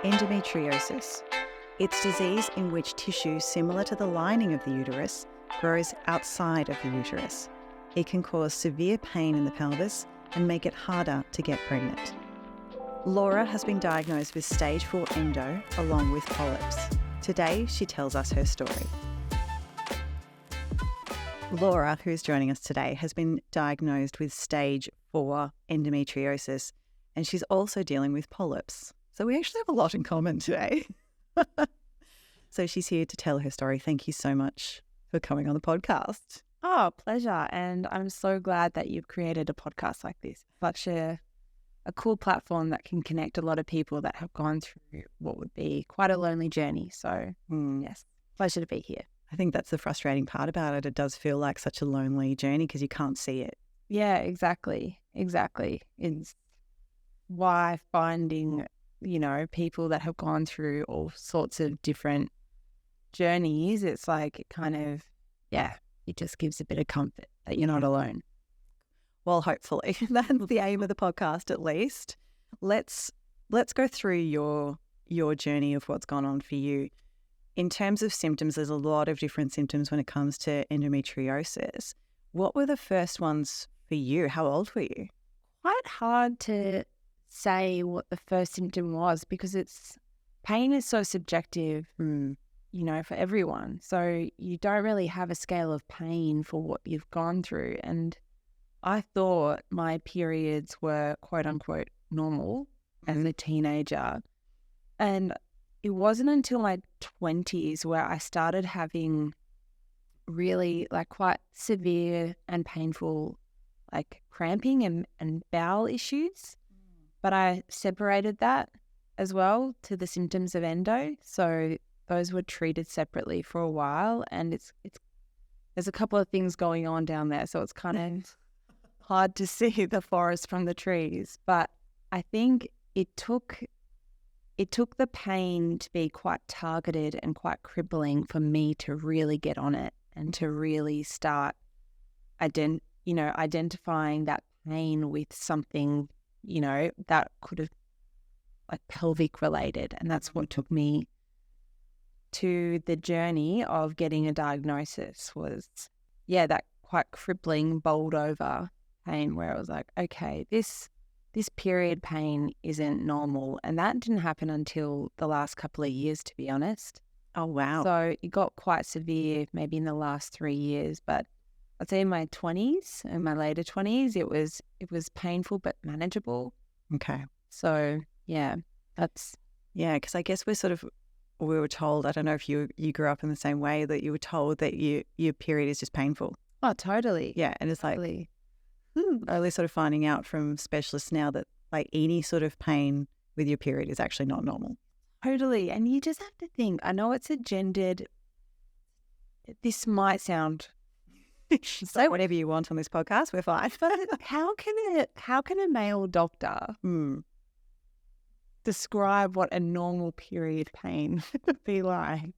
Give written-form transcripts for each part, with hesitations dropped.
Endometriosis. It's disease in which tissue similar to the lining of the uterus grows outside of the uterus. It can cause severe pain in the pelvis and make it harder to get pregnant. Laura has been diagnosed with stage 4 endo along with polyps. Today, she tells us her story. Laura, who is joining us today, has been diagnosed with stage 4 endometriosis, and she's also dealing with polyps. So we actually have a lot in common today. So she's here to tell her story. Thank you so much for coming on the podcast. Oh, pleasure. And I'm so glad that you've created a podcast like this. Such a cool platform that can connect a lot of people that have gone through what would be quite a lonely journey. So yes, pleasure to be here. I think that's the frustrating part about it. It does feel like such a lonely journey because you can't see it. Yeah, exactly. It's why finding, people that have gone through all sorts of different journeys, it's like it kind of, it just gives a bit of comfort that you're not alone. Well, hopefully. That's the aim of the podcast, at least. Let's go through your journey of what's gone on for you. In terms of symptoms, there's a lot of different symptoms when it comes to endometriosis. What were the first ones for you? How old were you? Quite hard to say what the first symptom was because pain is so subjective, for everyone. So you don't really have a scale of pain for what you've gone through. And I thought my periods were quote unquote normal as a teenager. And it wasn't until my 20s where I started having really quite severe and painful cramping and bowel issues. But I separated that as well to the symptoms of endo. So those were treated separately for a while, and there's a couple of things going on down there. So it's kind of hard to see the forest from the trees. But I think it took the pain to be quite targeted and quite crippling for me to really get on it and to really start identifying that pain with something, that could have pelvic related. And that's what took me to the journey of getting a diagnosis was, that quite crippling, bowled over pain where I was like, okay, this period pain isn't normal. And that didn't happen until the last couple of years, to be honest. Oh, wow. So it got quite severe maybe in the last 3 years, but I'd say in my 20s and my later 20s, it was painful but manageable. Okay. So, because I guess we were told, I don't know if you grew up in the same way, that you were told that your period is just painful. Oh, totally. Yeah, and it's totally. Only sort of finding out from specialists now that any sort of pain with your period is actually not normal. Totally. And you just have to think, I know it's this might sound... Say whatever you want on this podcast, we're fine. But how can a male doctor describe what a normal period pain would be like?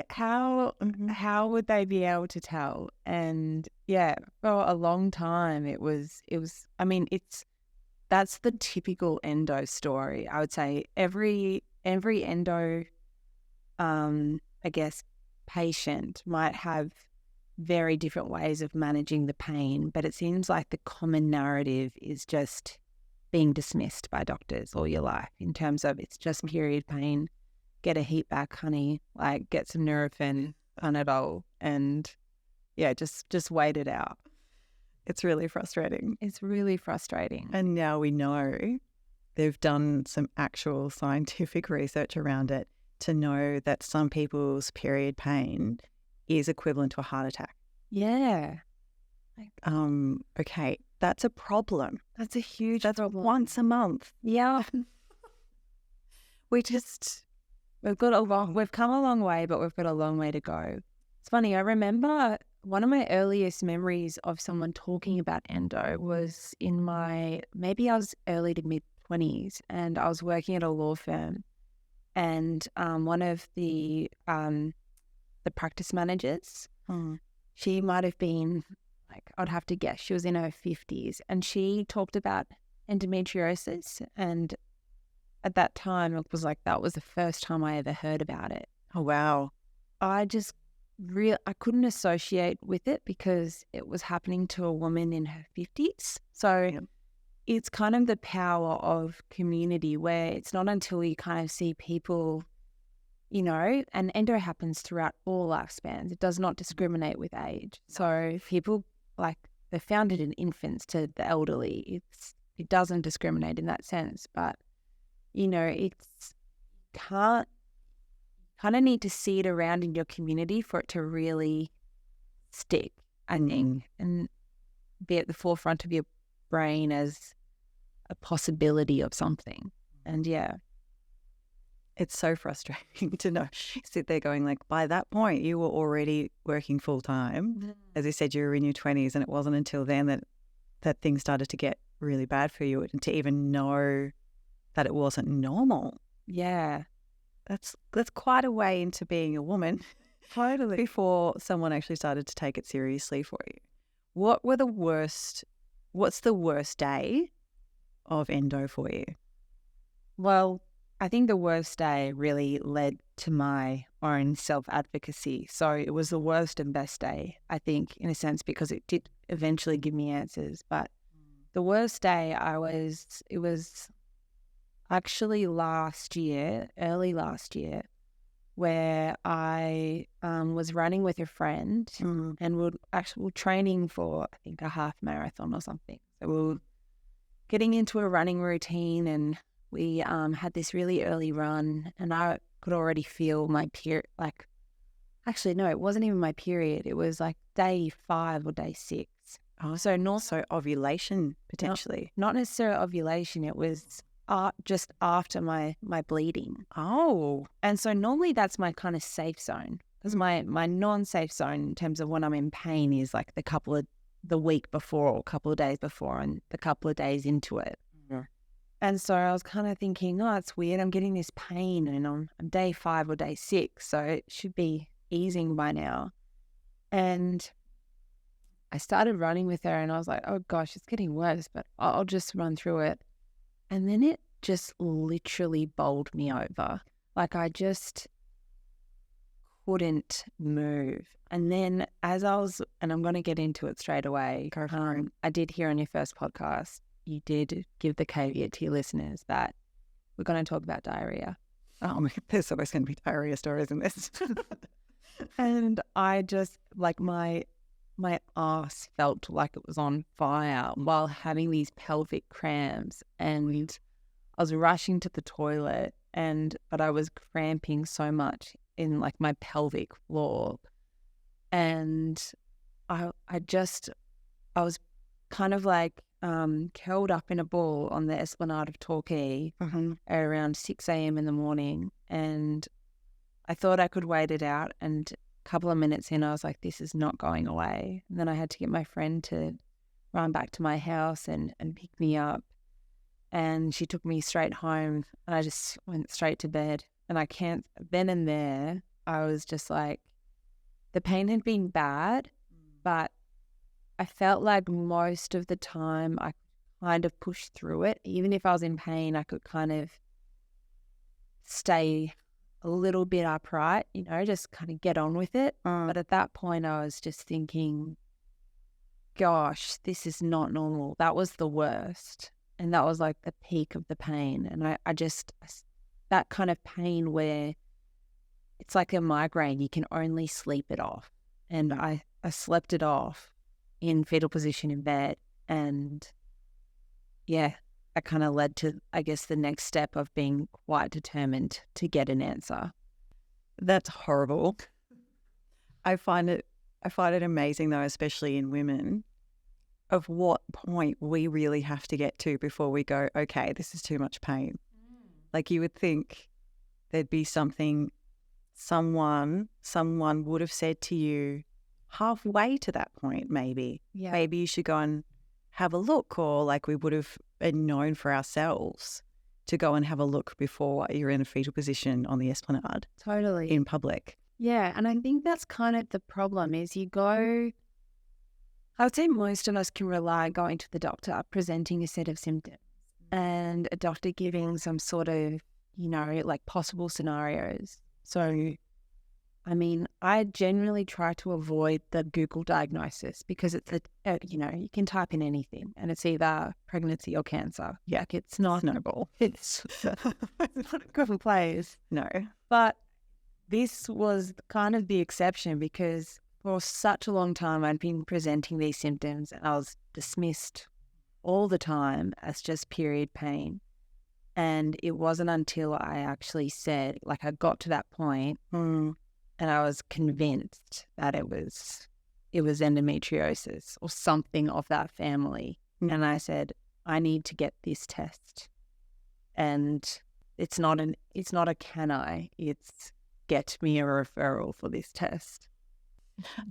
How would they be able to tell? And for a long time it was that's the typical endo story. I would say every endo patient might have very different ways of managing the pain, but it seems like the common narrative is just being dismissed by doctors all your life in terms of it's just period pain, get a heat back, honey, get some Nurofen, Panadol, and just wait it out. It's really frustrating. It's really frustrating. And now we know they've done some actual scientific research around it to know that some people's period pain is equivalent to a heart attack. Yeah. Okay, that's a problem. That's a huge problem. Once a month. Yeah. We've come a long way, but we've got a long way to go. It's funny, I remember one of my earliest memories of someone talking about endo was maybe I was early to mid 20s, and I was working at a law firm, and one of the practice managers, she might have been I'd have to guess she was in her 50s, and she talked about endometriosis and at that time, it was like that was the first time I ever heard about it. Oh, wow. I just I couldn't associate with it because it was happening to a woman in her 50s. So Yep. it's kind of the power of community where it's not until you kind of see people, you know, and endo happens throughout all lifespans. It does not discriminate with age. So people like they found it in infants to the elderly. It doesn't discriminate in that sense. But, you know, it's kind of need to see it around in your community for it to really stick, I think, and be at the forefront of your brain as a possibility of something. And yeah. It's so frustrating to know. Sit there going like, by that point, you were already working full time. As you said, you were in your 20s, and it wasn't until then that things started to get really bad for you, and to even know that it wasn't normal. Yeah. That's quite a way into being a woman. Totally. Before someone actually started to take it seriously for you. What's the worst day of endo for you? Well, I think the worst day really led to my own self-advocacy. So it was the worst and best day, I think, in a sense, because it did eventually give me answers. But the worst day it was actually early last year, where I was running with a friend and we're training for, I think, a half marathon or something. So we were getting into a running routine, and we had this really early run, and I could already feel my period. Like, actually, no, it wasn't even my period. It was like day 5 or day 6. Oh, so ovulation potentially. Not necessarily ovulation. It was just after my bleeding. Oh. And so normally that's my kind of safe zone, because my non-safe zone in terms of when I'm in pain is like the week before or a couple of days before and the couple of days into it. Yeah. And so I was kind of thinking, oh, it's weird. I'm getting this pain and I'm day 5 or day 6, so it should be easing by now. And I started running with her and I was like, oh gosh, it's getting worse, but I'll just run through it. And then it just literally bowled me over. Like I just couldn't move. And then and I'm going to get into it straight away. I did hear on your first podcast, you did give the caveat to your listeners that we're going to talk about diarrhea. Oh, there's always going to be diarrhea stories in this. And I just, like my ass felt like it was on fire while having these pelvic cramps, and I was rushing to the toilet, but I was cramping so much in like my pelvic floor, and I was kind of like curled up in a ball on the esplanade of Torquay around 6 a.m. in the morning, and I thought I could wait it out, and a couple of minutes in I was like, this is not going away. And then I had to get my friend to run back to my house and pick me up, and she took me straight home, and I just went straight to bed. And then and there I was just like, the pain had been bad, but I felt like most of the time I kind of pushed through it. Even if I was in pain, I could kind of stay a little bit upright, just kind of get on with it. But at that point I was just thinking, gosh, this is not normal. That was the worst. And that was like the peak of the pain. And that kind of pain where it's like a migraine, you can only sleep it off. And I slept it off in fetal position in bed. And yeah, that kind of led to, I guess, the next step of being quite determined to get an answer. That's horrible. I find it amazing though, especially in women, of what point we really have to get to before we go, okay, this is too much pain. Like you would think there'd be something someone would have said to you halfway to that point, maybe. Yeah. Maybe you should go and have a look, or like we would have known for ourselves to go and have a look before you're in a fetal position on the esplanade. Totally. In public. Yeah, and I think that's kind of the problem is I would say most of us can rely on going to the doctor, presenting a set of symptoms, and a doctor giving some sort of, like possible scenarios. So, I mean, I generally try to avoid the Google diagnosis because it's you can type in anything and it's either pregnancy or cancer. Yeah, like it's not snowball. It's not a good place. No. But this was kind of the exception because for such a long time I'd been presenting these symptoms and I was dismissed all the time as just period pain. And it wasn't until I actually said, like, I got to that point and I was convinced that it was endometriosis or something of that family. And I said, I need to get this test. And it's not a can I, it's get me a referral for this test.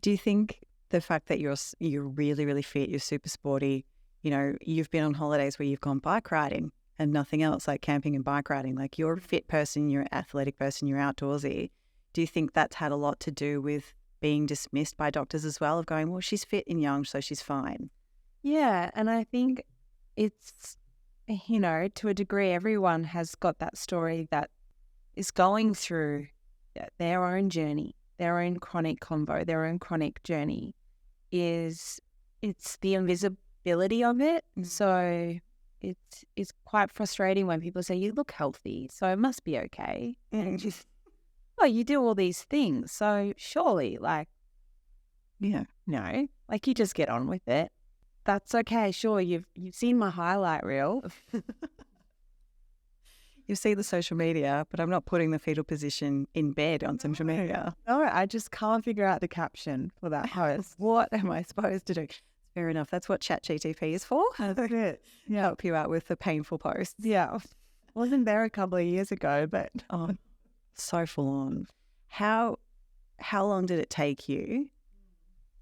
Do you think the fact that you're really, really fit, you're super sporty, you've been on holidays where you've gone bike riding and nothing else, like camping and bike riding, like you're a fit person, you're an athletic person, you're outdoorsy. Do you think that's had a lot to do with being dismissed by doctors as well, of going, well, she's fit and young, so she's fine? Yeah, and I think it's, to a degree, everyone has got that story that is going through their own journey, their own chronic convo, their own chronic journey. It's the invisibility of it. So it's quite frustrating when people say, you look healthy, so it must be okay. And just, oh, you do all these things, so surely, like, yeah, no, like you just get on with it. That's okay. Sure, you've seen my highlight reel. You see the social media, but I'm not putting the fetal position in bed on social media. No, I just can't figure out the caption for that post. What am I supposed to do? Fair enough. That's what ChatGPT is for. That's it. Yeah. Help you out with the painful posts. Yeah. Wasn't there a couple of years ago, but so full on. How long did it take you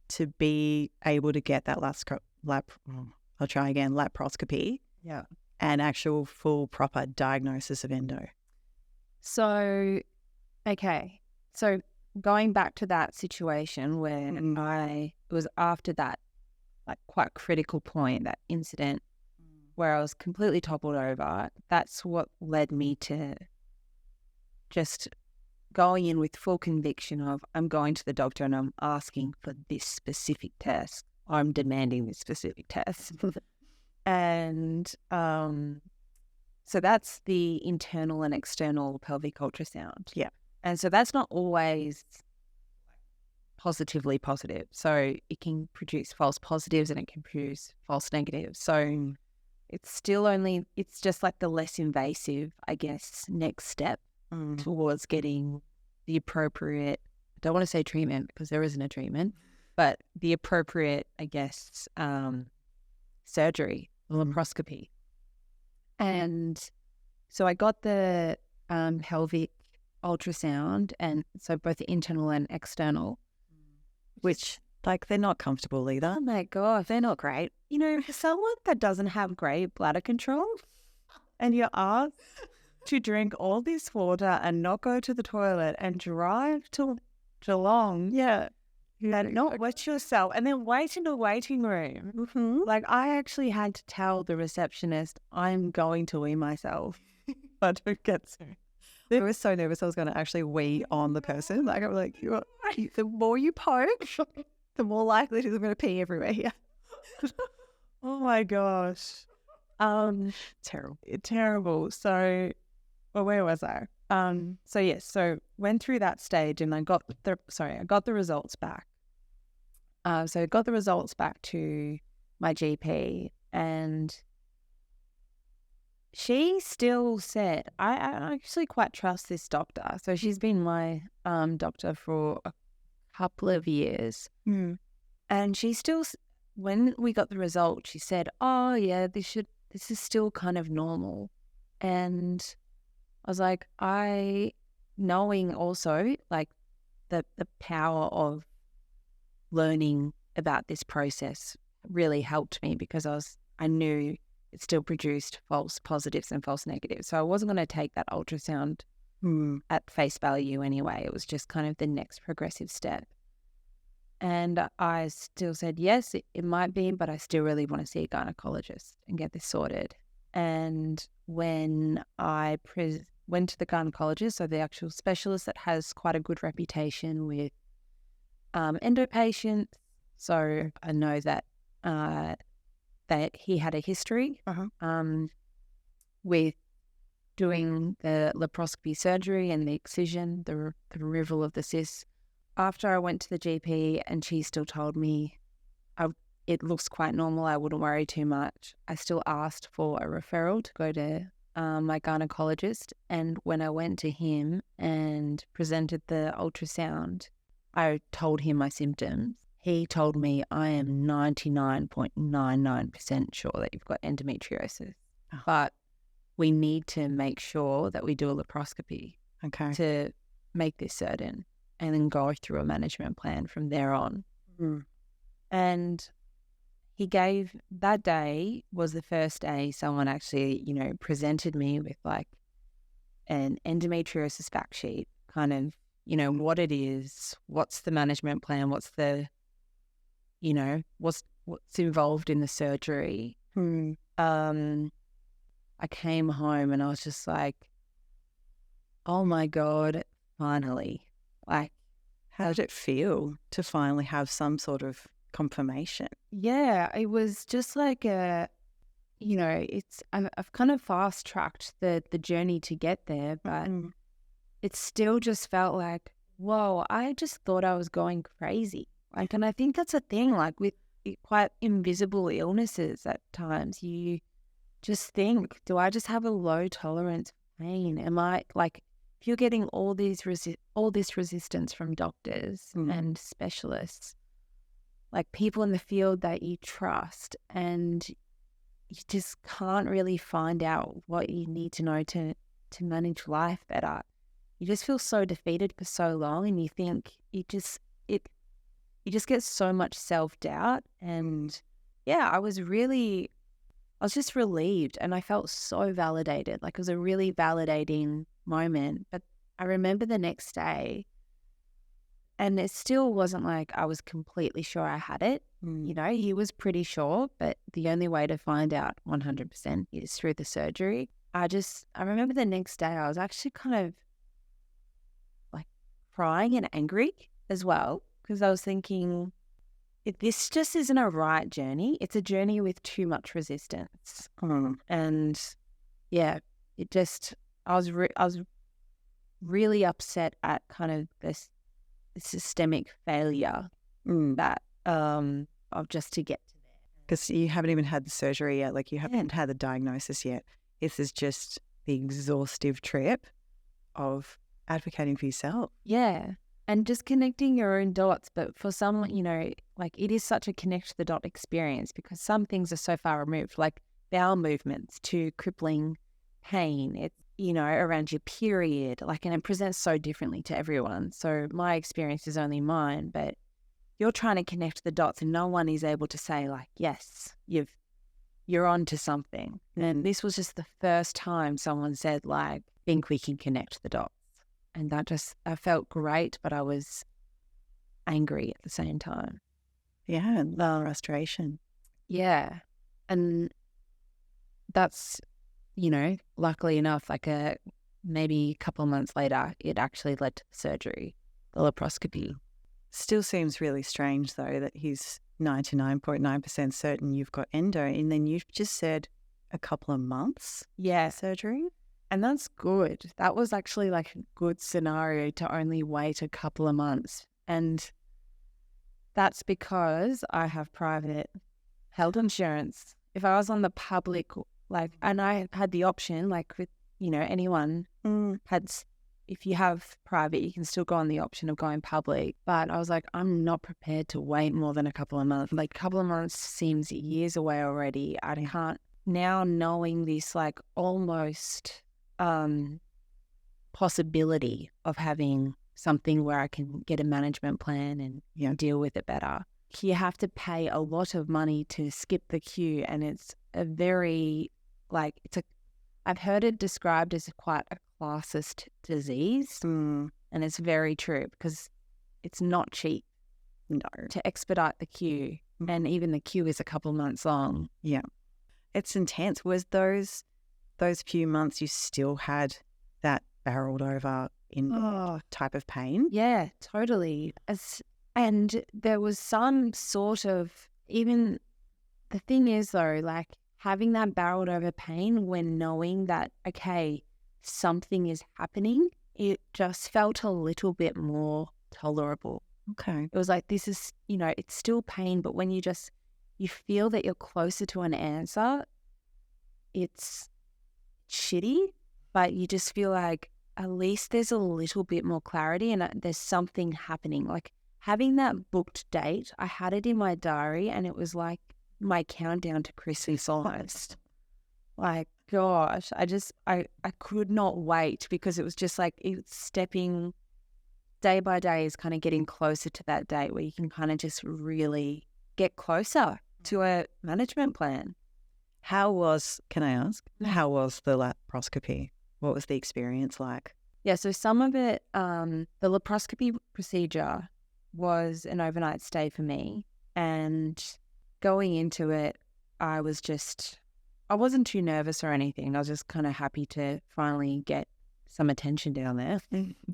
to be able to get that laparoscopy? Yeah. An actual full proper diagnosis of endo? So, okay. So going back to that situation where it was after that, like, quite critical point, that incident where I was completely toppled over, that's what led me to just going in with full conviction of, I'm going to the doctor and I'm asking for this specific test. I'm demanding this specific test. And so that's the internal and external pelvic ultrasound. Yeah. And so that's not always positively positive. So it can produce false positives and it can produce false negatives. So it's just like the less invasive, I guess, next step towards getting the appropriate, I don't want to say treatment because there isn't a treatment, but the appropriate, I guess, surgery, laparoscopy. And so I got the pelvic ultrasound, and so both the internal and external, which, like, they're not comfortable either. Oh my God, they're not great. For someone that doesn't have great bladder control and you're asked to drink all this water and not go to the toilet and drive to Geelong. Yeah. And not wet yourself and then wait in a waiting room. Mm-hmm. Like, I actually had to tell the receptionist, I'm going to wee myself. But who gets her? I was so nervous I was going to actually wee on the person. Like, I'm like, the more you poke, the more likely it is I'm going to pee everywhere here. Oh my gosh. Terrible. So, well, where was I? So went through that stage and I got the results back. So I got the results back to my GP and she still said, I actually quite trust this doctor. So she's been my doctor for a couple of years. And she still, when we got the result, she said, oh yeah, this is still kind of normal. And I was like, knowing also like the power of learning about this process really helped me because I knew it still produced false positives and false negatives. So I wasn't going to take that ultrasound at face value anyway. It was just kind of the next progressive step. And I still said, yes, it might be, but I still really want to see a gynecologist and get this sorted. And when I went to the gynecologist, so the actual specialist that has quite a good reputation with endo patients, so I know that that he had a history with doing the laparoscopy surgery and the excision, the removal of the cyst. After I went to the GP and she still told me it looks quite normal, I wouldn't worry too much, I still asked for a referral to go to my gynecologist. And when I went to him and presented the ultrasound, I told him my symptoms. He told me, I am 99.99% sure that you've got endometriosis, but we need to make sure that we do a laparoscopy to make this certain, and then go through a management plan from there on. And that day was the first day someone actually, presented me with like an endometriosis fact sheet, kind of, what it is, what's the management plan, what's the, what's involved in the surgery. I came home and I was just like, oh my God, finally. Like, how did it feel to finally have some sort of confirmation? Yeah, it was just like I've kind of fast tracked the journey to get there, but it still just felt like, whoa, I just thought I was going crazy. Like, and I think that's a thing, like with quite invisible illnesses at times, you just think, do I just have a low tolerance for pain? Am I, like, if you're getting all this resistance from doctors and specialists, like people in the field that you trust, and you just can't really find out what you need to know to manage life better. You just feel so defeated for so long, and you think you just get so much self-doubt. And yeah, I was just relieved, and I felt so validated. Like, it was a really validating moment. But I remember the next day, and it still wasn't like I was completely sure I had it. He was pretty sure, but the only way to find out 100% is through the surgery. I remember the next day I was actually kind of like crying and angry as well, because I was thinking, this just isn't a right journey. It's a journey with too much resistance. And yeah, I was really upset at kind of this systemic failure that of just to get to there. Because you haven't even had the surgery yet, like you haven't had the diagnosis yet. This is just the exhaustive trip of advocating for yourself. Yeah. And just connecting your own dots. But for some, like, it is such a connect the dot experience, because some things are so far removed, like bowel movements to crippling pain. It's, around your period, like, and it presents so differently to everyone. So my experience is only mine, but you're trying to connect the dots, and no one is able to say, like, yes, you're on to something. And this was just the first time someone said, like, think we can connect the dots. And that I felt great, but I was angry at the same time. Yeah, the frustration. Yeah. And that's, luckily enough, like maybe a couple of months later, it actually led to the surgery, the laparoscopy. Still seems really strange, though, that he's 99.9% certain you've got endo, and then you've just said a couple of months surgery. And that's good. That was actually like a good scenario to only wait a couple of months. And that's because I have private health insurance. If I was on the public, and I had the option, like with, anyone if you have private, you can still go on the option of going public. But I was like, I'm not prepared to wait more than a couple of months. Like, a couple of months seems years away already. I can't, now knowing this, like, almost possibility of having something where I can get a management plan and deal with it better. You have to pay a lot of money to skip the queue, and it's a very, like, I've heard it described as quite a classist disease, and it's very true, because it's not cheap to expedite the queue, and even the queue is a couple months long. Yeah. It's intense. Was those few months you still had that barreled over in type of pain? Yeah, totally. And there was some sort of, even the thing is though, like having that barreled over pain when knowing that, okay, something is happening, it just felt a little bit more tolerable. Okay. It was like, this is, it's still pain, but when you feel that you're closer to an answer, it's shitty, but you just feel like at least there's a little bit more clarity and there's something happening. Like having that booked date, I had it in my diary and it was like my countdown to Christmas almost. Like, gosh, I could not wait because it was just like it's stepping day by day is kind of getting closer to that date where you can kind of just really get closer to a management plan. Can I ask, how was the laparoscopy? What was the experience like? Yeah, so some of it, the laparoscopy procedure was an overnight stay for me. And going into it, I wasn't too nervous or anything. I was just kind of happy to finally get some attention down there.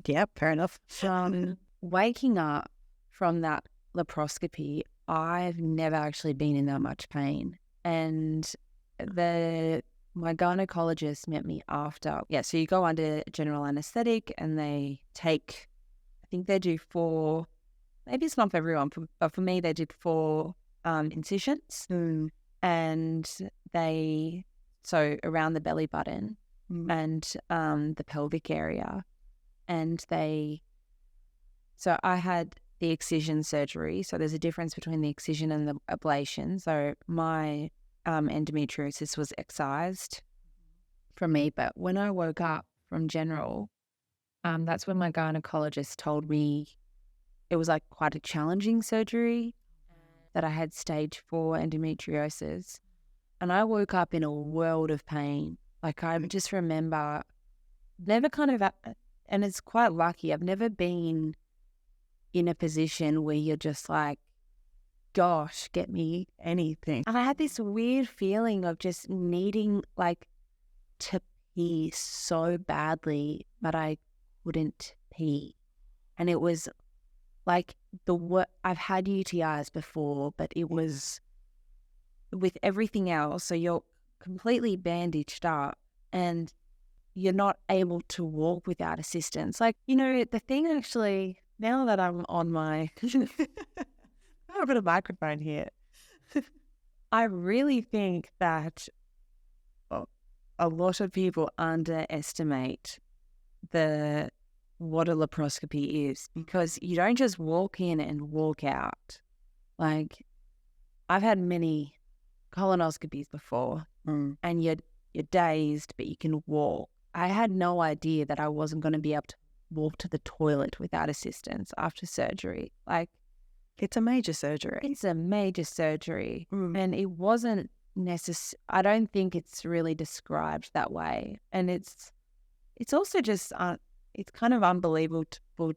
Yeah, fair enough. Waking up from that laparoscopy, I've never actually been in that much pain. And my gynecologist met me after. Yeah, so you go under general anesthetic and they take, I think they do 4, maybe it's not for everyone, but for me they did 4 incisions. And so around the belly button and the pelvic area. And so I had the excision surgery. So there's a difference between the excision and the ablation. So my endometriosis was excised from me. But when I woke up from general, that's when my gynecologist told me it was like quite a challenging surgery, that I had stage 4 endometriosis. And I woke up in a world of pain. Like I just remember and it's quite lucky, I've never been in a position where you're just like, gosh, get me anything. And I had this weird feeling of just needing like to pee so badly, but I couldn't pee. And it was like I've had UTIs before, but it was with everything else. So you're completely bandaged up and you're not able to walk without assistance. Like, the thing actually, now that I'm on my, I've got a microphone here. I really think that a lot of people underestimate what a laparoscopy is, because you don't just walk in and walk out. Like, I've had many colonoscopies before and you're dazed, but you can walk. I had no idea that I wasn't going to be able to walk to the toilet without assistance after surgery. Like, it's a major surgery. It's a major surgery. And it wasn't I don't think it's really described that way. And it's also just, it's kind of unbelievable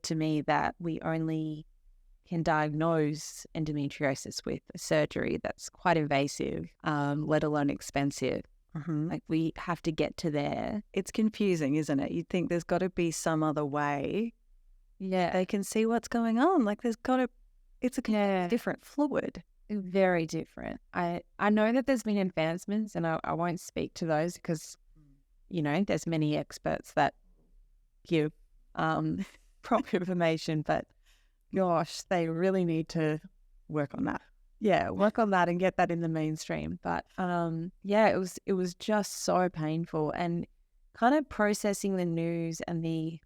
to me that we only can diagnose endometriosis with a surgery that's quite invasive, let alone expensive. Like we have to get to there. It's confusing, isn't it? You'd think there's got to be some other way. Yeah. They can see what's going on. Like it's a different fluid. Very different. I know that there's been advancements and I won't speak to those because, there's many experts that give proper information, but gosh, they really need to work on that. Yeah, work on that and get that in the mainstream. But it was just so painful, and kind of processing the news and the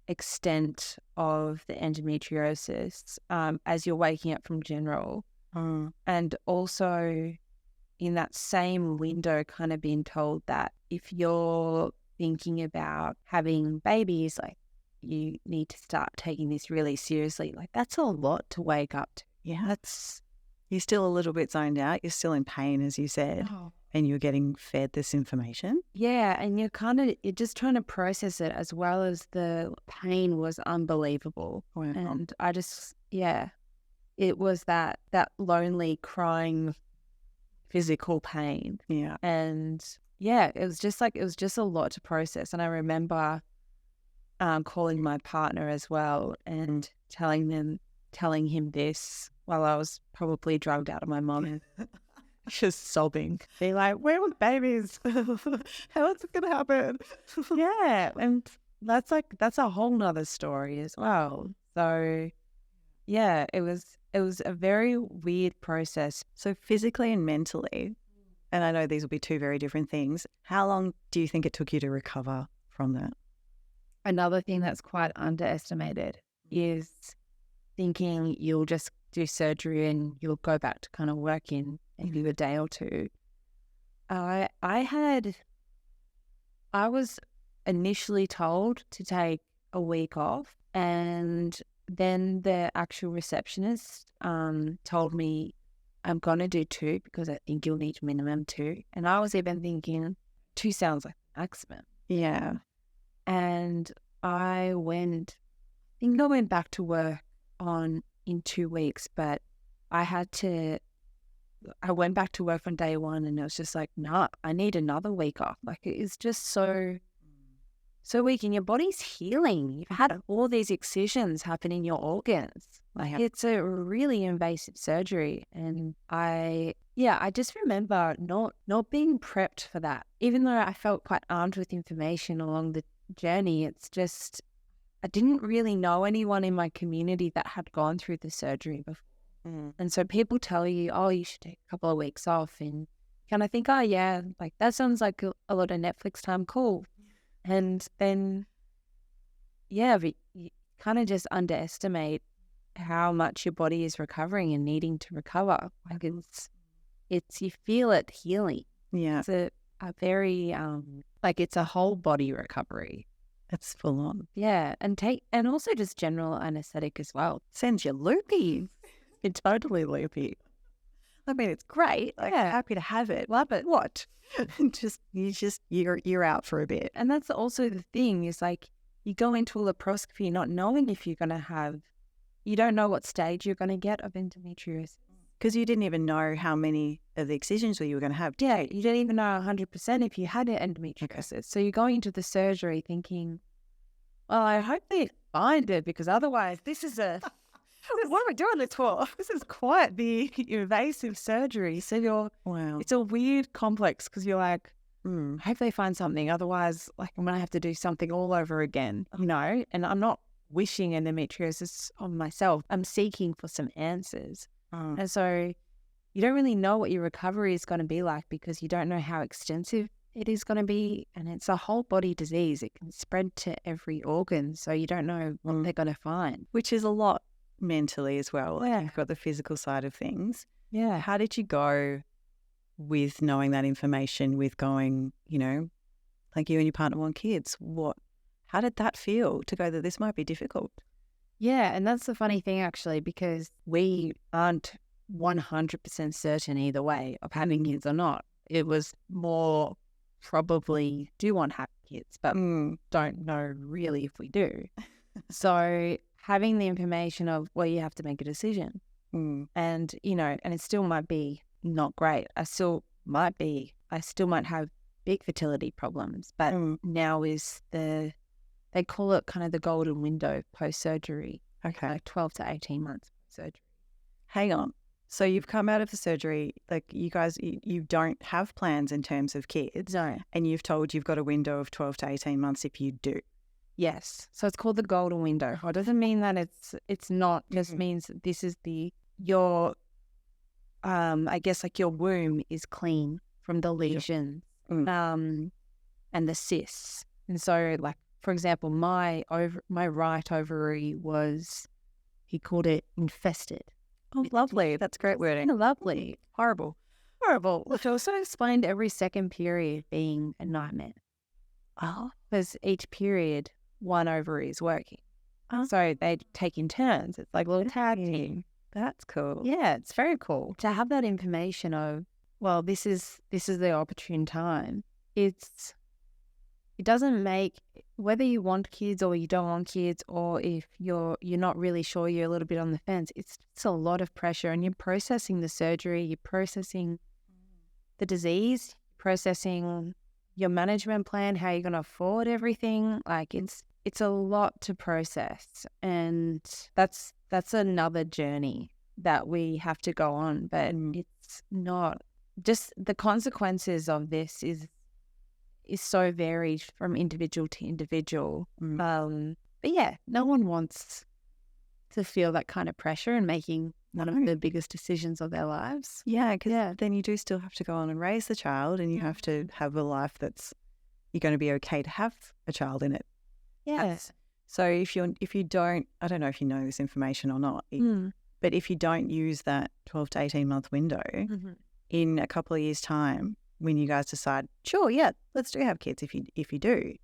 extent of the endometriosis as you're waking up from general, and also in that same window kind of being told that if you're thinking about having babies, like you need to start taking this really seriously. Like that's a lot to wake up to. Yeah, you're still a little bit zoned out. You're still in pain, as you said, and you're getting fed this information. Yeah, and you're just trying to process it, as well as the pain was unbelievable. Wow. And it was that lonely crying physical pain. Yeah. And yeah, it was just a lot to process. And I remember calling my partner as well and telling him this while I was probably drugged out of my mind, just sobbing. Be like, where were the babies? How is it going to happen? Yeah. And that's a whole nother story as well. So yeah, it was a very weird process. So physically and mentally, and I know these will be two very different things, how long do you think it took you to recover from that? Another thing that's quite underestimated is thinking you'll just do surgery and you'll go back to kind of work in maybe a day or two. I was initially told to take a week off, and then the actual receptionist told me I'm going to do 2 because I think you'll need minimum 2. And I was even thinking 2 sounds like maximum. Yeah. And I went back to work in 2 weeks, but I went back to work on day 1 and it was just like, nah, I need another week off. Like, it's just so weak, and your body's healing. You've had all these excisions happen in your organs. Like, it's a really invasive surgery. And I just remember not being prepped for that. Even though I felt quite armed with information along the journey, it's just, I didn't really know anyone in my community that had gone through the surgery before. And so people tell you, oh, you should take a couple of weeks off. And kind of think, oh, yeah, like that sounds like a lot of Netflix time. Cool. And then, yeah, but you kind of just underestimate how much your body is recovering and needing to recover. Like it's you feel it healing. Yeah. It's a very, it's a whole body recovery. It's full on. Yeah. And also just general anesthetic as well. Sends you loopy. It's totally loopy. I mean, it's great. Like, Yeah. happy to have it. Love it. What? You're out for a bit. And that's also the thing is, like, you go into a laparoscopy not knowing if you're going to have, you don't know what stage you're going to get of endometriosis. Because you didn't even know how many of the excisions you were going to have. Yeah, you didn't even know 100% if you had endometriosis. Okay. So you're going into the surgery thinking, well, I hope they find it, because otherwise this is what am I doing this for? This is quite the invasive surgery. So it's a weird complex, because you're like, I hope they find something. Otherwise, like, I'm going to have to do something all over again, you know? And I'm not wishing endometriosis on myself. I'm seeking for some answers. And so you don't really know what your recovery is going to be like, because you don't know how extensive it is going to be. And it's a whole body disease. It can spread to every organ. So you don't know what they're going to find. Which is a lot mentally as well. Yeah. You've got the physical side of things. Yeah. How did you go with knowing that information, with going, you know, like you and your partner want kids? How did that feel to go that this might be difficult? Yeah, and that's the funny thing, actually, because we aren't 100% certain either way of having kids or not. It was more probably do want to have kids, but don't know really if we do. So having the information of, well, you have to make a decision. And, you know, and it still might be not great. I still might have big fertility problems, but now is they call it kind of the golden window post-surgery. Okay. Like 12 to 18 months post-surgery. Hang on. So you've come out of the surgery, like you guys, you don't have plans in terms of kids. No. And you've told you've got a window of 12 to 18 months if you do. Yes. So it's called the golden window. It doesn't mean that it's not, just means that this is your I guess like your womb is clean from the lesions and the cysts. And so, like, for example, my right ovary was, he called it infested. Oh, lovely. That's great wording. Lovely. Horrible. Which also explained every second period being a nightmare. Oh. Because each period, one ovary is working. So they take in turns. It's like a little tag team. That's cool. Yeah, it's very cool. To have that information of, well, this is the opportune time. It doesn't make, whether you want kids or you don't want kids, or if you're not really sure, you're a little bit on the fence, it's a lot of pressure, and you're processing the surgery, you're processing the disease, processing your management plan, how you're going to afford everything. Like it's a lot to process, and that's another journey that we have to go on. But it's not just the consequences of this is so varied from individual to individual. But yeah, no one wants to feel that kind of pressure and making one of the biggest decisions of their lives. Yeah, because then you do still have to go on and raise the child, and you have to have a life that's you're going to be okay to have a child in it. Yes. So if you don't, I don't know if you know this information or not, but if you don't use that 12 to 18 month window, in a couple of years' time, when you guys decide, sure, yeah, let's do have kids. If you do,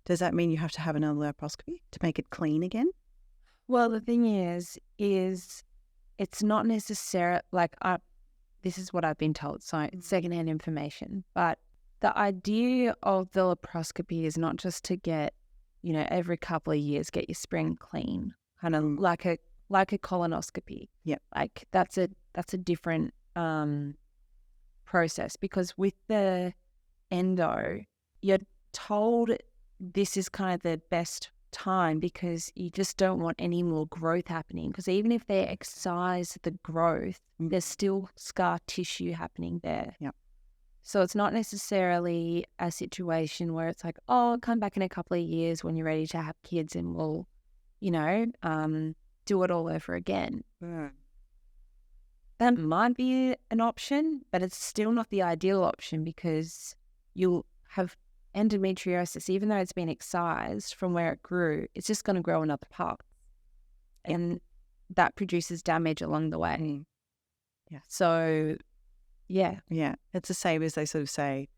does that mean you have to have another laparoscopy to make it clean again? Well, the thing is it's not necessarily like this is what I've been told, so it's secondhand information. But the idea of the laparoscopy is not just to get, every couple of years get your spring clean, kind of like a colonoscopy. Yeah, like that's a different process, because with the endo, you're told this is kind of the best time because you just don't want any more growth happening, because even if they excise the growth, there's still scar tissue happening there. Yeah. So it's not necessarily a situation where it's like, oh, come back in a couple of years when you're ready to have kids and we'll, do it all over again. That might be an option, but it's still not the ideal option, because you'll have endometriosis, even though it's been excised from where it grew, it's just going to grow another part. And that produces damage along the way. Yeah. So, yeah. Yeah. It's the same as they sort of say,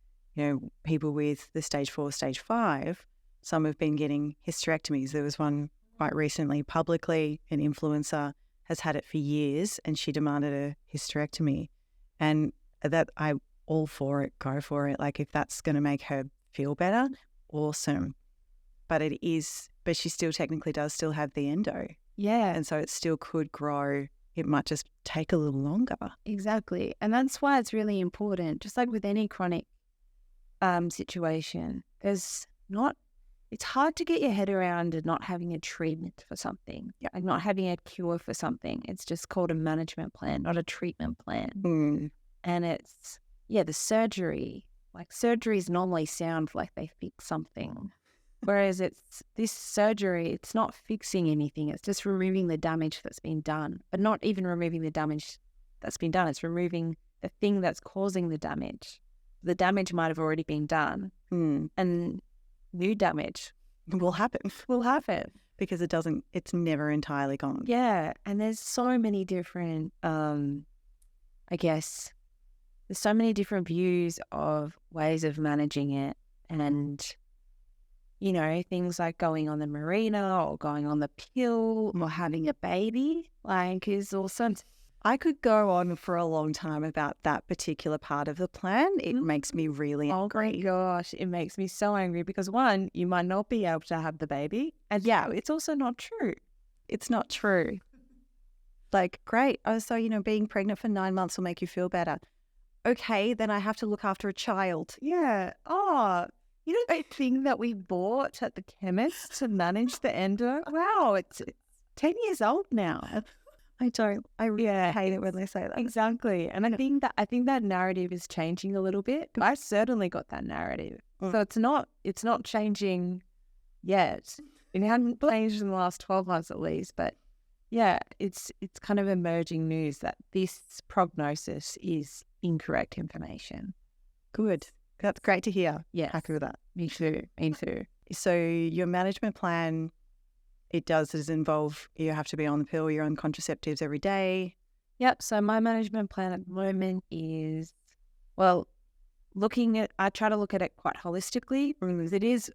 people with the stage 4, stage 5, some have been getting hysterectomies. There was one quite recently publicly, an influencer has had it for years, and she demanded a hysterectomy. And that I all for it, go for it. Like if that's going to make her feel better, awesome. But she still technically does still have the endo. Yeah. And so it still could grow. It might just take a little longer. Exactly. And that's why it's really important, just like with any chronic situation, it's hard to get your head around and not having a treatment for something, like not having a cure for something. It's just called a management plan, not a treatment plan. And it's, the surgery, like surgeries normally sound like they fix something. Whereas this surgery, it's not fixing anything. It's just removing the damage that's been done, but not even removing the damage that's been done. It's removing the thing that's causing the damage. The damage might have already been done, and new damage will happen. Because it's never entirely gone. Yeah. And there's so many different, there's so many different views of ways of managing it. And, things like going on the marina or going on the pill or having a baby, is also... I could go on for a long time about that particular part of the plan. It makes me really angry. Oh my gosh, it makes me so angry because one, you might not be able to have the baby. And it's also not true. It's not true. Like, great. Oh, so, being pregnant for 9 months will make you feel better. Okay, then I have to look after a child. Yeah. Oh, that thing that we bought at the chemist to manage the endo? Wow, it's 10 years old now. I really hate it when they say that. Exactly. And I think that narrative is changing a little bit. I certainly got that narrative. So it's not changing yet. It hadn't changed in the last 12 months at least, but it's kind of emerging news that this prognosis is incorrect information. Good. That's great to hear. Yeah. Happy with that. Me too. So your management plan, it does involve you have to be on the pill, you're on contraceptives every day. Yep. So my management plan at the moment is, I try to look at it quite holistically, because it is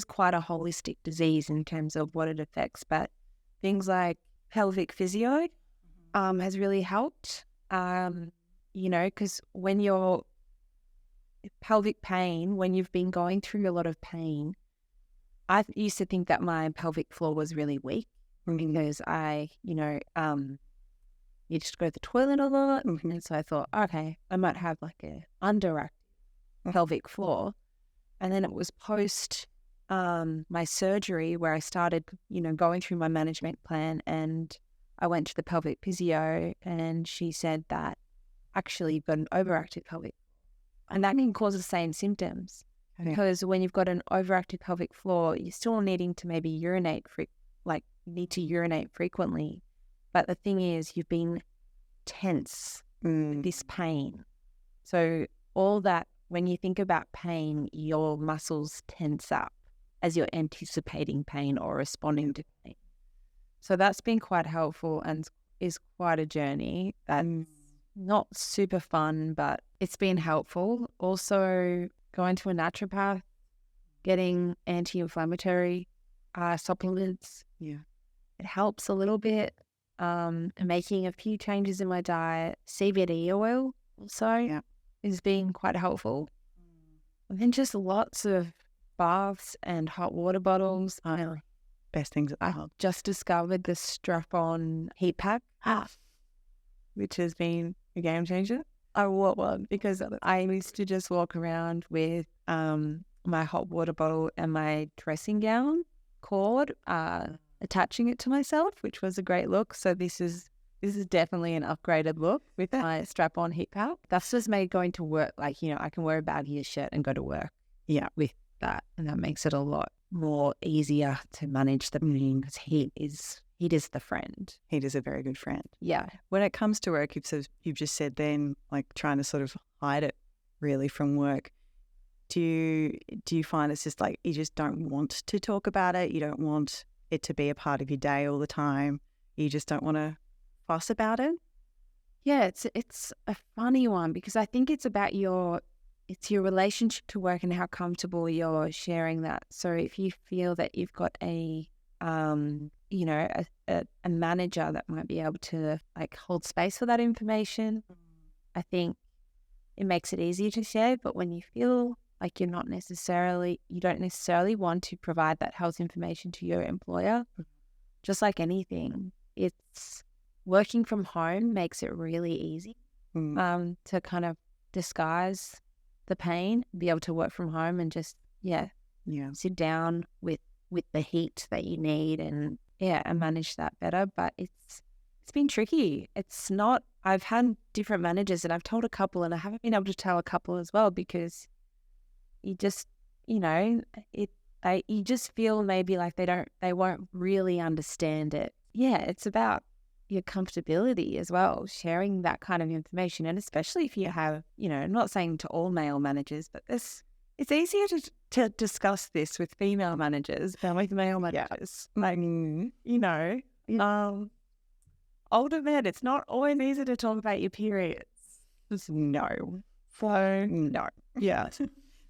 quite a holistic disease in terms of what it affects. But things like pelvic physio has really helped, because when you're pelvic pain, when you've been going through a lot of pain, I used to think that my pelvic floor was really weak because I needed to go to the toilet a lot. And so I thought, okay, I might have like a underactive pelvic floor. And then it was post my surgery where I started, going through my management plan, and I went to the pelvic physio, and she said that actually you've got an overactive pelvic, and that can cause the same symptoms. Because when you've got an overactive pelvic floor, you're still needing to maybe urinate, need to urinate frequently. But the thing is, you've been tense with this pain. So all that, when you think about pain, your muscles tense up as you're anticipating pain or responding to pain. So that's been quite helpful and is quite a journey. That's not super fun, but it's been helpful. Also, going to a naturopath, getting anti-inflammatory supplements. Yeah, it helps a little bit. Making a few changes in my diet. CBD oil also is being quite helpful. And then just lots of baths and hot water bottles. Best things at the I just discovered the strap-on heat pack, which has been a game changer. I want one because I used to just walk around with my hot water bottle and my dressing gown cord, attaching it to myself, which was a great look. So this is definitely an upgraded look with my strap-on heat pack. That's just made going to work, I can wear a baggy shirt and go to work. Yeah, with that, and that makes it a lot more easier to manage the pain because heat is the friend. Heat is a very good friend. Yeah. When it comes to work, you've just said then, like trying to sort of hide it really from work. Do you find it's just like you just don't want to talk about it? You don't want it to be a part of your day all the time? You just don't want to fuss about it? Yeah, it's a funny one because I think it's about your relationship to work and how comfortable you're sharing that. So if you feel that you've got a manager that might be able to hold space for that information, I think it makes it easier to share. But when you feel like you don't necessarily want to provide that health information to your employer, just like anything, it's working from home makes it really easy to kind of disguise the pain, be able to work from home and just sit down with the heat that you need and manage that better. But it's been tricky. It's not. I've had different managers and I've told a couple, and I haven't been able to tell a couple as well because you just you just feel maybe like they won't really understand it. Yeah, it's about your comfortability as well, sharing that kind of information. And especially if you have, I'm not saying to all male managers, but it's easier to discuss this with female managers than with male managers. Older men, it's not always easy to talk about your periods. No. So, no. Yeah.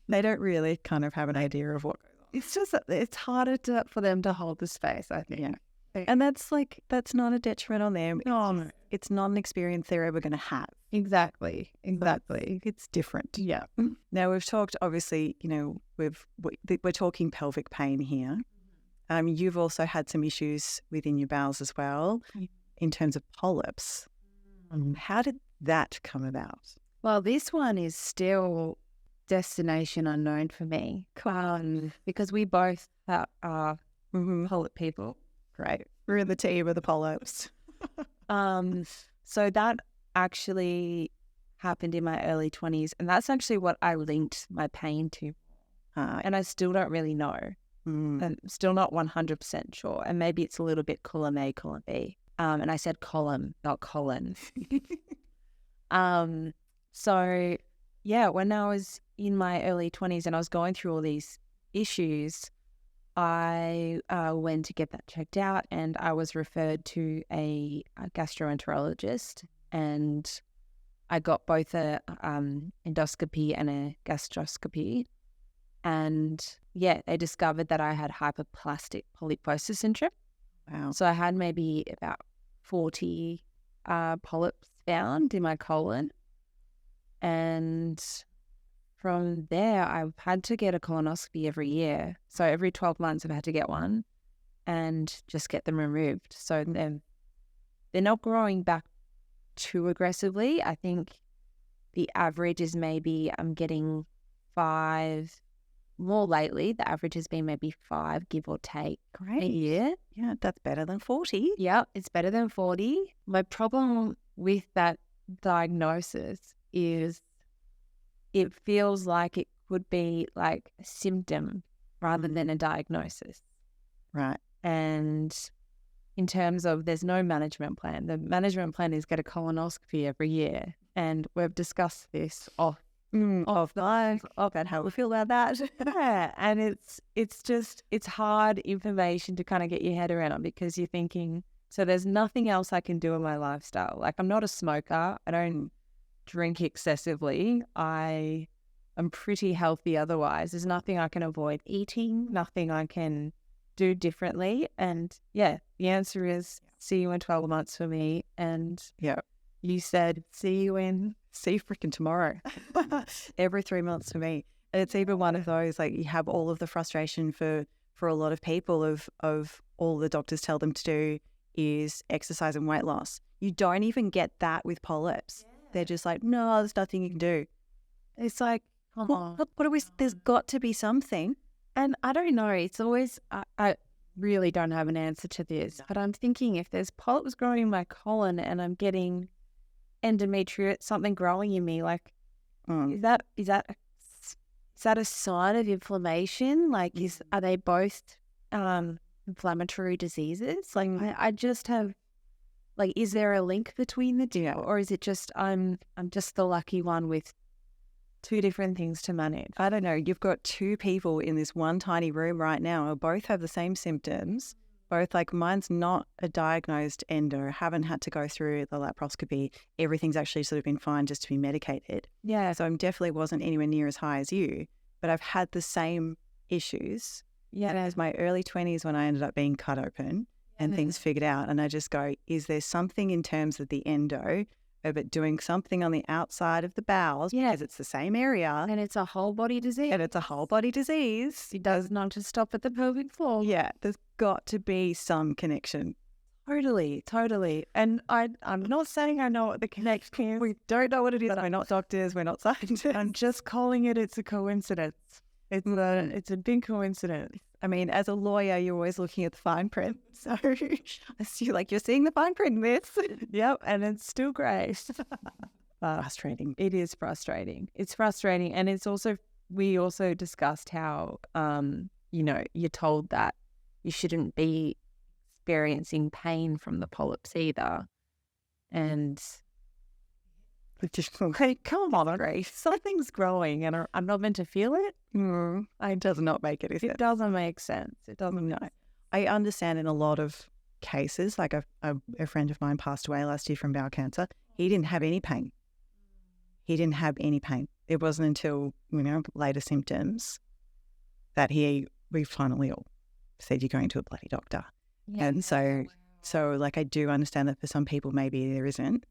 They don't really kind of have an idea of what goes on. It's just that it's harder for them to hold the space, I think. Yeah. And that's not a detriment on them. No. It's not an experience they're ever going to have. Exactly. It's different. Yeah. Now we've talked, obviously, we're talking pelvic pain here. You've also had some issues within your bowels as well in terms of polyps. How did that come about? Well, this one is still destination unknown for me because we both are polyp people. Right. We're in the team of the polyps. So that actually happened in my early 20s, and that's actually what I linked my pain to. And I still don't really know. I'm still not 100% sure. And maybe it's a little bit column A, column B. And I said column, not colon. So, yeah, when I was in my early 20s and I was going through all these issues, I went to get that checked out, and I was referred to a gastroenterologist, and I got both a endoscopy and a gastroscopy, and they discovered that I had hyperplastic polyposis syndrome. Wow! So I had maybe about 40 polyps found in my colon, and from there, I've had to get a colonoscopy every year. So every 12 months, I've had to get one and just get them removed. So they're not growing back too aggressively. I think the average is maybe I'm getting 5. More lately, the average has been maybe 5, give or take, Great. a year. Yeah, that's better than 40. Yeah, it's better than 40. My problem with that diagnosis is it feels like it could be like a symptom rather than a diagnosis. Right. And in terms of there's no management plan. The management plan is get a colonoscopy every year. And we've discussed this off About how we feel about that. Yeah, and it's hard information to kind of get your head around because you're thinking, so there's nothing else I can do in my lifestyle. Like I'm not a smoker. I don't drink excessively. I am pretty healthy otherwise. There's nothing I can avoid eating, nothing I can do differently. And yeah, the answer is see you in 12 months for me. And Yeah. you said see you freaking tomorrow. Every 3 months for me. And it's even one of those, like you have all of the frustration for a lot of people of all the doctors tell them to do is exercise and weight loss. You don't even get that with polyps. Yeah. They're just like, no, there's nothing you can do. It's like, what are we, there's got to be something. And I don't know, it's always, I really don't have an answer to this, but I'm thinking if there's polyps growing in my colon and I'm getting endometriosis, something growing in me, like, is that a sign of inflammation? Like, are they both inflammatory diseases? Like, I just have, like, is there a link between the two, or is it just I'm just the lucky one with 2 different things to manage? I don't know. You've got 2 people in this one tiny room right now who both have the same symptoms. Both, like, mine's not a diagnosed endo, haven't had to go through the laparoscopy. Everything's actually sort of been fine just to be medicated. Yeah. So I definitely wasn't anywhere near as high as you, but I've had the same issues. Yeah. And it was my early 20s when I ended up being cut open and things figured out. And I just go, is there something in terms of the endo of it doing something on the outside of the bowels? Yeah. Because it's the same area. And it's a whole body disease. It does not just stop at the pelvic floor. Yeah, there's got to be some connection. Totally. And I'm not saying I know what the connection is. We don't know what it is. We're not doctors. We're not scientists. I'm just calling it's a coincidence. It's a big coincidence. I mean, as a lawyer, you're always looking at the fine print. So I see, like, you're seeing the fine print in this. Yep, and it's still great. Frustrating. It is frustrating. It's frustrating. And it's also, we also discussed how, you're told that you shouldn't be experiencing pain from the polyps either. And hey, come on, Grace. Something's growing and I'm not meant to feel it. It does not make any sense. It doesn't make sense. It doesn't. No. I understand in a lot of cases, like a friend of mine passed away last year from bowel cancer. He didn't have any pain. It wasn't until, later symptoms that we finally all said, you're going to a bloody doctor. Yeah. And so like, I do understand that for some people, maybe there isn't,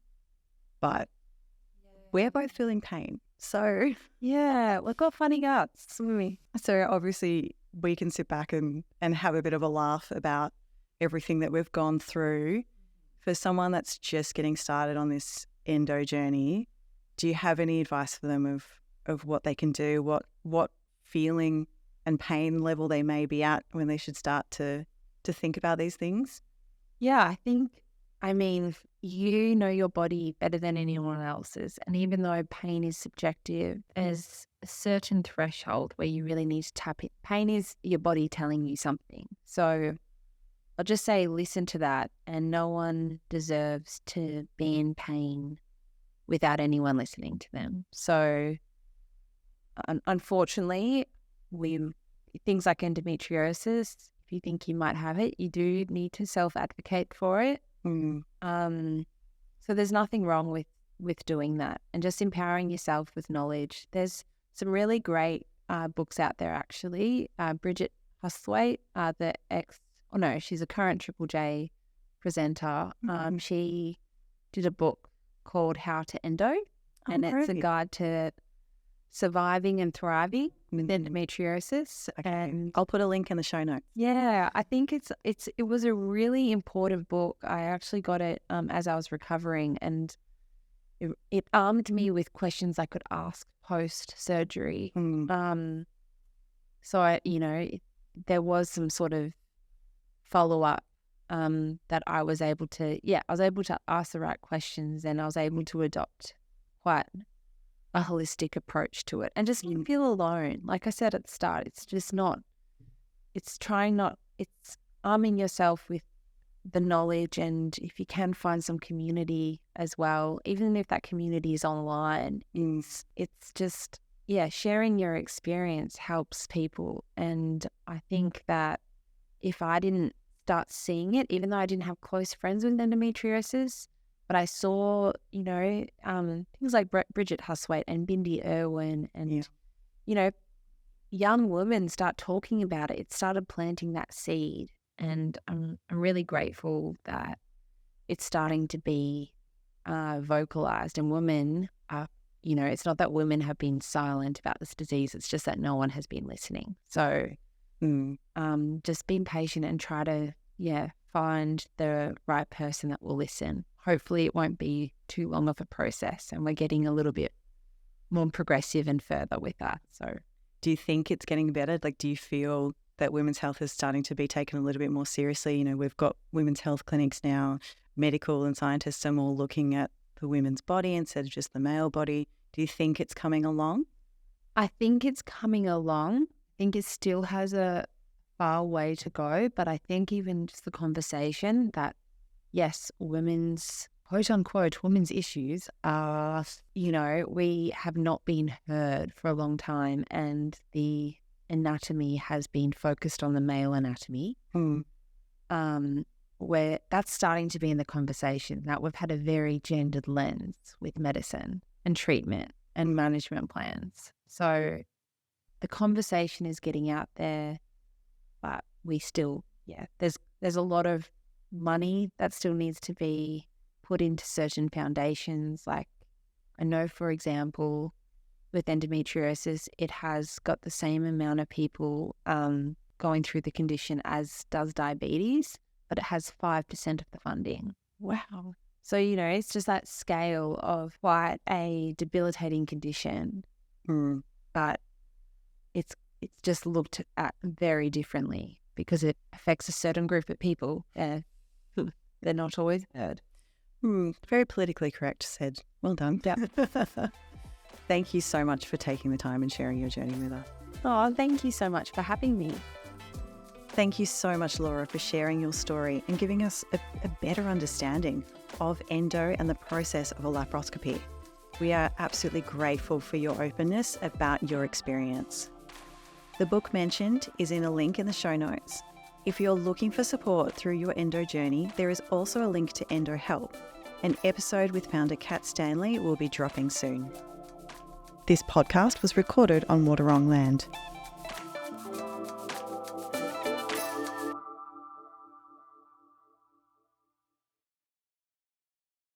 but we're both feeling pain. So yeah, we've got funny guts. So obviously we can sit back and have a bit of a laugh about everything that we've gone through. For someone that's just getting started on this endo journey, do you have any advice for them of what they can do, what feeling and pain level they may be at when they should start to think about these things? Yeah, I mean, you know your body better than anyone else's. And even though pain is subjective, there's a certain threshold where you really need to tap it. Pain is your body telling you something. So I'll just say, listen to that. And no one deserves to be in pain without anyone listening to them. So unfortunately, things like endometriosis, if you think you might have it, you do need to self-advocate for it. So there's nothing wrong with doing that and just empowering yourself with knowledge. There's some really great books out there, actually. Bridget Hustwaite, she's a current Triple J presenter. She did a book called How to Endo, and it's a guide to surviving and thriving with endometriosis. Okay. And I'll put a link in the show notes. Yeah, I think it was a really important book. I actually got it as I was recovering, and it armed me with questions I could ask post-surgery. So there was some sort of follow-up that I was able to ask the right questions, and I was able to adopt quite a holistic approach to it and just not feel alone. Like I said at the start, it's arming yourself with the knowledge, and if you can find some community as well, even if that community is online, it's just, sharing your experience helps people. And I think that if I didn't start seeing it, even though I didn't have close friends with endometriosis, but I saw, things like Bridget Huswaite and Bindi Irwin and, young women start talking about it, it started planting that seed. And I'm really grateful that it's starting to be vocalized, and women are, it's not that women have been silent about this disease, it's just that no one has been listening. So just being patient and try to, find the right person that will listen. Hopefully it won't be too long of a process, and we're getting a little bit more progressive and further with that. So do you think it's getting better? Like, do you feel that women's health is starting to be taken a little bit more seriously? We've got women's health clinics now, medical and scientists are more looking at the women's body instead of just the male body. Do you think it's coming along? I think it's coming along. I think it still has a far way to go, but I think even just the conversation that, yes, women's, quote unquote, women's issues are, we have not been heard for a long time, and the anatomy has been focused on the male anatomy, where that's starting to be in the conversation. Now, we've had a very gendered lens with medicine and treatment and management plans. So the conversation is getting out there, but we still, there's a lot of money that still needs to be put into certain foundations. Like, I know, for example, with endometriosis, it has got the same amount of people going through the condition as does diabetes, but it has 5% of the funding. Wow. So, it's just that scale of quite a debilitating condition, but it's just looked at very differently because it affects a certain group of people. They're not always heard. Very politically correct said. Well done. Yeah. Thank you so much for taking the time and sharing your journey with us. Oh, thank you so much for having me. Thank you so much, Laura, for sharing your story and giving us a better understanding of endo and the process of a laparoscopy. We are absolutely grateful for your openness about your experience. The book mentioned is in a link in the show notes. If you're looking for support through your endo journey, there is also a link to Endo Help. An episode with founder Kat Stanley will be dropping soon. This podcast was recorded on Waterong land.